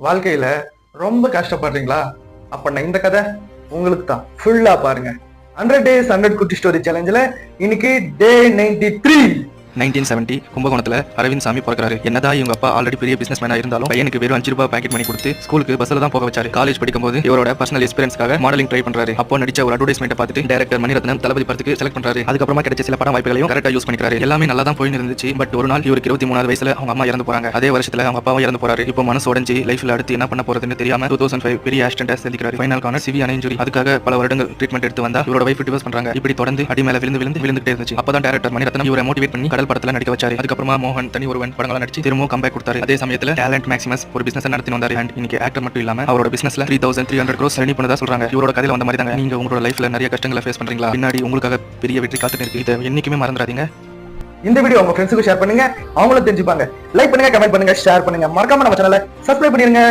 வாழ்க்கையில ரொம்ப கஷ்டப்படுறீங்களா? அப்ப நான் இந்த கதை உங்களுக்கு தான். ஃபுல்லா பாருங்க. 100 days 100 குட்டி ஸ்டோரி சேலஞ்சில் இன்னைக்கு டே 93. 1970 கும்பகோணத்துல அரவிந்த் சாமி பிறக்கிறாரு. என்னதான் இவங்க அப்பா ஆல்ரெடி பெரிய பிசினஸ் மேனா இருந்தாலும் பையனுக்கு வெறும் 5 ரூபாய் பாக்கெட் மணி கொடுத்து ஸ்கூலுக்கு பஸ்ல தான் போக வச்சாரு. காலேஜ் படிக்கும்போது இவரோட பர்சனல் எக்ஸ்பீரியன்ஸ்க்காக மாடலிங் ட்ரை பண்றாரு. அப்போ நடிச்ச ஒரு அட்வர்டைஸ்மெண்ட் பார்த்துட்டு டைரக்டர் மணிரத்னம் தளபதி படத்துக்கு செலக்ட் பண்றாரு. அதுக்கப்புறமா கிடைச்ச சில படம் வாய்ப்புகளையும் கரெக்டா யூஸ் பண்ணிக்கிறாரு. எல்லாமே நல்லா தான் போயிட்டு இருந்துச்சு. பட் ஒரு நாள் இவருக்கு 23 வயசுல அவங்க அம்மா இறந்து போறாங்க. அதே வருஷத்துல அவங்க அப்பாவும் இறந்து போறாரு. இப்போ மனசு உடைஞ்சு லைஃப்ல அடுத்து என்ன பண்ண போறதுன்னு தெரியாம 2005 பெரிய ஆக்சிடென்ட் சந்திக்கிறாரு. Final corner severe injury. அதுக்காக பல வருடங்கள் ட்ரீட்மெண்ட் எடுத்து வந்தா இவரோட வைஃப் டிவோர்ஸ் பண்றாங்க. இப்படி தொடர்ந்து அடி மேல விழுந்துட்டே இருந்துச்சு. அப்பதான் டைரக்டர் மணிரத்னம் இவரை மோட்டிவேட் பண்ணி கடல் படத்துல நடிக்க வச்சாரு. அதுக்கப்புறமா மோகன் தனி ஒருவன் படங்கள நடிச்சு திரும்பவும் கம்பேக் கொடுத்தாரு. அதே சமயத்துல டேலண்ட் மேக்ஸிமஸ் ஒரு பிசினஸ் நடத்தி வந்தாரு. அண்ட் இன்னைக்கு ஆக்டர் மட்டும் இல்லாம அவரோட பிசினஸ்ல 3300 crores ரெடி பண்ணதா சொல்றாங்க. இவரோட கதையில வந்த மாதிரி தாங்க நீங்க உங்களோட லைஃப்ல நிறைய கஷ்டங்களை ஃபேஸ் பண்றீங்களா? பின்னாடி உங்களுக்காக பெரிய வெற்றி காத்துட்டு இருக்கு. இதை என்னைக்குமே மறந்துடாதீங்க. இந்த வீடியோ உங்க ஃப்ரெண்ட்ஸுக்கு ஷேர் பண்ணுங்க. அவங்களும் தெரிஞ்சுப்பாங்க. லைக் பண்ணுங்க, கமெண்ட் பண்ணுங்க, ஷேர் பண்ணுங்க. மறக்காம நம்ம சேனலை சப்ஸ்கிரைப் பண்ணிருங்க.